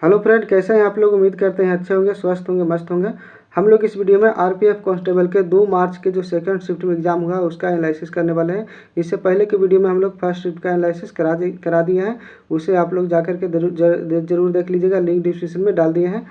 Hello friend, कैसे हैं आप लोग। उम्मीद करते हैं अच्छे होंगे, स्वस्थ होंगे, मस्त होंगे। हम लोग इस वीडियो में आरपीएफ कांस्टेबल के 2 मार्च के जो सेकंड शिफ्ट में एग्जाम हुआ उसका एनालिसिस करने वाले हैं। इससे पहले के वीडियो में हम लोग फर्स्ट शिफ्ट का एनालिसिस करा दिए हैं। उसे आप लोग जाकर के जरूर देख लीजिएगा, लिंक डिस्क्रिप्शन में डाल दिए हैं।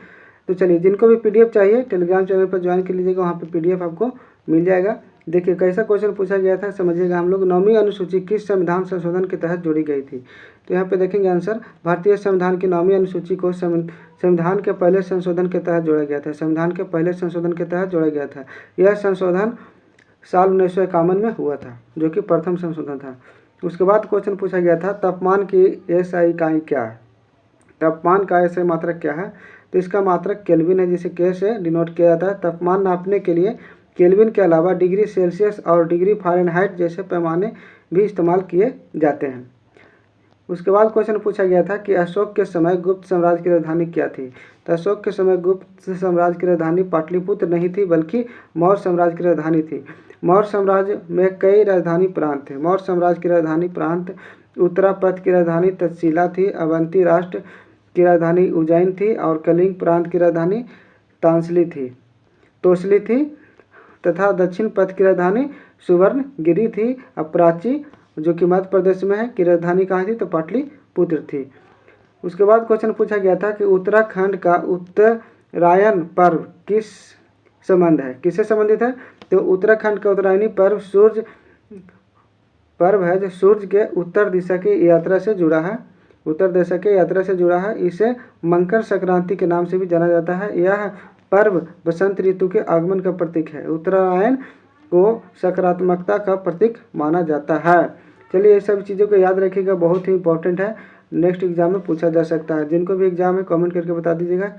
तो चलिए, जिनको भी पीडीएफ चाहिए टेलीग्राम चैनल पर ज्वाइन कर लीजिएगा, वहाँ पर पीडीएफ आपको मिल जाएगा। देखिए कैसा क्वेश्चन पूछा गया था, समझिएगा। हम लोग 9वीं अनुसूची किस संविधान संशोधन के तहत जोड़ी गई थी। तो यहाँ पे देखेंगे आंसर, भारतीय संविधान की 9वीं अनुसूची को संविधान के पहले संशोधन के तहत जोड़ा गया था। संविधान के पहले संशोधन के तहत जोड़ा गया था। यह संशोधन साल 1951 में हुआ था, जो कि प्रथम संशोधन था। उसके बाद क्वेश्चन पूछा गया था, तापमान की एसआई इकाई क्या है। तापमान का एसआई मात्रक क्या है। तो इसका मात्रक केल्विन है, जिसे के से डिनोट किया जाता है। तापमान नापने के लिए केल्विन के अलावा डिग्री सेल्सियस और डिग्री फ़ारेनहाइट जैसे पैमाने भी इस्तेमाल किए जाते हैं। उसके बाद क्वेश्चन पूछा गया था कि अशोक के समय गुप्त साम्राज्य की राजधानी क्या थी। तो अशोक के समय गुप्त साम्राज्य की राजधानी पाटलिपुत्र नहीं थी, बल्कि मौर्य साम्राज्य की राजधानी थी। मौर्य साम्राज्य में कई राजधानी प्रांत थे। मौर्य साम्राज्य की राजधानी प्रांत उत्तरापथ की राजधानी तक्षशिला थी, अवंती राष्ट्र की राजधानी उज्जैन थी और कलिंग प्रांत की राजधानी तोसली थी तथा दक्षिण पथ की राजधानी सुवर्णगिरी थी। प्राची, जो कि मध्य प्रदेश में है, की राजधानी कहाँ थी, तो पाटलिपुत्र थी। उसके बाद क्वेश्चन पूछा गया था कि उत्तराखंड का उत्तरायण पर्व किस संबंध है, किससे संबंधित है। तो उत्तराखंड का उत्तरायणी पर्व सूर्य पर्व है, जो सूर्य के उत्तर दिशा की यात्रा से जुड़ा है। उत्तर दिशा की यात्रा से जुड़ा है। इसे मकर संक्रांति के नाम से भी जाना जाता है। यह पर्व बसंत ऋतु के आगमन का प्रतीक है। उत्तरायण को सकारात्मकता का प्रतीक माना जाता है। चलिए, ये सब चीज़ों को याद रखिएगा, बहुत ही इंपॉर्टेंट है, नेक्स्ट एग्जाम में पूछा जा सकता है। जिनको भी एग्जाम है कमेंट करके बता दीजिएगा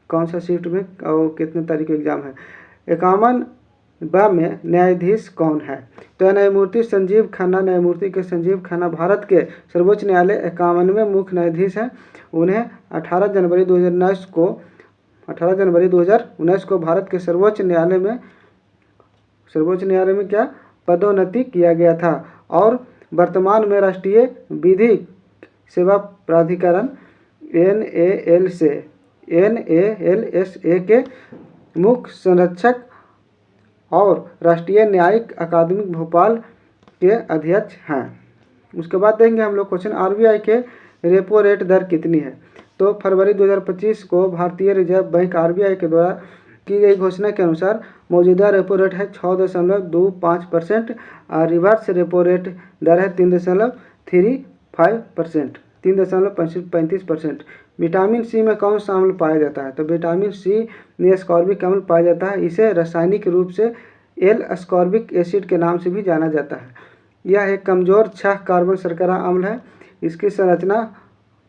कौन सा शिफ्ट में और कितने तारीख को एग्जाम है। 51 में न्यायाधीश कौन है। तो न्यायमूर्ति संजीव खन्ना। न्यायमूर्ति के संजीव खन्ना भारत के सर्वोच्च न्यायालय 51वें मुख्य न्यायाधीश हैं। उन्हें 18 जनवरी 2019 को भारत के सर्वोच्च न्यायालय में क्या पदोन्नति किया गया था और वर्तमान में राष्ट्रीय विधिक सेवा प्राधिकरण NALSA के मुख्य संरक्षक और राष्ट्रीय न्यायिक अकादमी भोपाल के अध्यक्ष हैं। उसके बाद देखेंगे हम लोग क्वेश्चन, RBI के रेपो रेट दर कितनी है। तो फरवरी 2025 को भारतीय रिजर्व बैंक RBI के द्वारा की गई घोषणा के अनुसार मौजूदा रेपो रेट है 6.25% और रिवर्स रेपो रेट दर है 3.35%, 3.35%। विटामिन सी में कौन सा अम्ल पाया जाता है। तो विटामिन सी में एस्कॉर्बिक अम्ल पाया जाता है। इसे रासायनिक रूप से एल एस्कॉर्बिक एसिड के नाम से भी जाना जाता है। यह एक कमजोर 6 कार्बन शर्करा अम्ल है। इसकी संरचना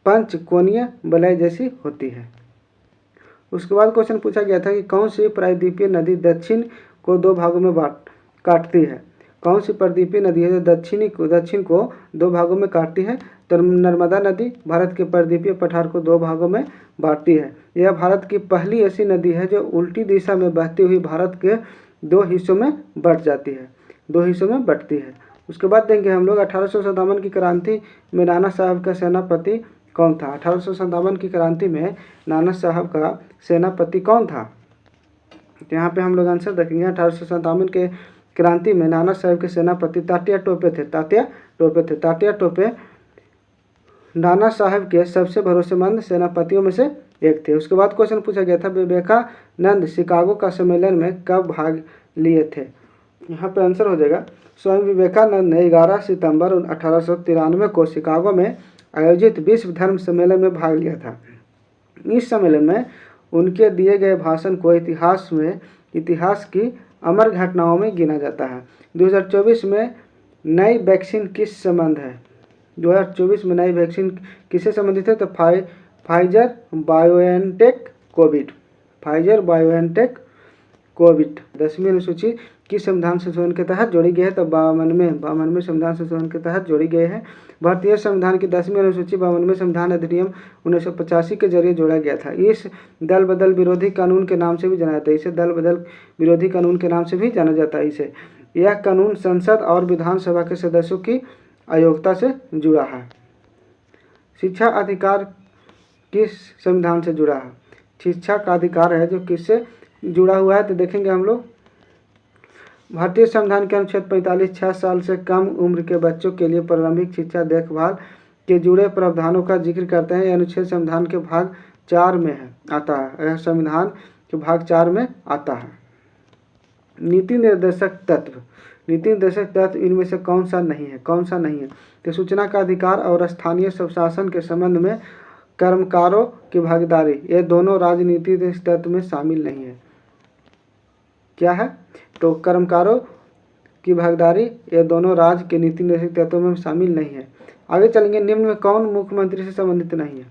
पंचकोणीय वलय जैसी होती है। उसके बाद क्वेश्चन पूछा गया था कि कौन सी प्रायद्वीपीय नदी दक्षिण को 2 भागों में काटती है। कौन सी प्रायद्वीपीय नदी है जो दक्षिण को 2 भागों में काटती है। तो नर्मदा नदी भारत के प्रायद्वीपीय पठार को 2 भागों में बांटती है। यह भारत की पहली ऐसी नदी है जो उल्टी दिशा में बहती हुई भारत के 2 हिस्सों में बंटती है। उसके बाद देंगे हम लोग 1857 की क्रांति में नाना साहब का सेनापति कौन था। 1857 की क्रांति में नाना साहब का सेनापति कौन था। तो यहाँ पे हम लोग आंसर देखेंगे, 1857 के क्रांति में नाना साहब के सेनापति तात्या टोपे थे। तात्या टोपे नाना साहब के सबसे भरोसेमंद सेनापतियों में से एक थे। उसके बाद क्वेश्चन पूछा गया था, विवेकानंद शिकागो का सम्मेलन में कब भाग लिए थे। यहाँ पे आंसर हो जाएगा, स्वयं विवेकानंद ने 11 सितंबर 1893 को शिकागो में आयोजित विश्व धर्म सम्मेलन में भाग लिया था। इस सम्मेलन में उनके दिए गए भाषण को इतिहास की अमर घटनाओं में गिना जाता है। 2024 में नई वैक्सीन किस संबंध है। 2024 में नई वैक्सीन किससे संबंधित है। तो फाइजर बायोएनटेक कोविड 10वीं अनुसूची किस संविधान संशोधन के तहत जोड़ी गई है। तो 52वें संविधान संशोधन के तहत जोड़ी गई है। भारतीय संविधान की 10वीं अनुसूची 52वें संविधान अधिनियम 1985 के जरिए जोड़ा गया था। इस दल बदल विरोधी कानून के नाम से भी जाना जाता है। यह कानून संसद और विधानसभा के सदस्यों की अयोग्यता से जुड़ा है। शिक्षा अधिकार किस संविधान से जुड़ा है? शिक्षा का अधिकार है जो किससे जुड़ा हुआ है, तो देखेंगे हम लोग भारतीय संविधान के अनुच्छेद 45 6 साल से कम उम्र के बच्चों के लिए प्रारंभिक शिक्षा देखभाल के जुड़े प्रावधानों का जिक्र करते हैं। यह अनुच्छेद संविधान के भाग 4 में आता है। यह संविधान के भाग 4 में आता है। नीति निर्देशक तत्व, नीति निर्देशक तत्व इनमें से कौन सा नहीं है? कौन सा नहीं है? तो सूचना का अधिकार और स्थानीय स्वशासन के संबंध में कर्मकारों की भागीदारी, ये दोनों राजनीति तत्व में शामिल नहीं है। क्या है? तो कर्मकारों की भागीदारी ये दोनों राज्य के नीति निर्देशक तत्वों में शामिल नहीं है। आगे चलेंगे, निम्न में कौन मुख्यमंत्री से संबंधित नहीं है?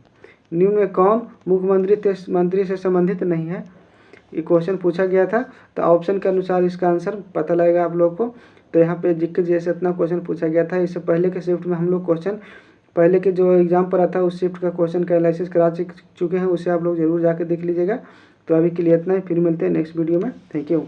निम्न में कौन मुख्यमंत्री से संबंधित नहीं है? ये क्वेश्चन पूछा गया था, तो ऑप्शन के अनुसार इसका आंसर पता लगेगा आप लोग को। तो यहाँ पे जीके जैसे इतना क्वेश्चन पूछा गया था। इससे पहले के शिफ्ट में हम लोग क्वेश्चन पहले के जो एग्जाम पर आता है उस शिफ्ट का क्वेश्चन का एनालिसिस करा चुके हैं, उसे आप लोग जरूर जाके देख लीजिएगा। तो अभी के लिए इतना ही, फिर मिलते हैं नेक्स्ट वीडियो में। Thank you.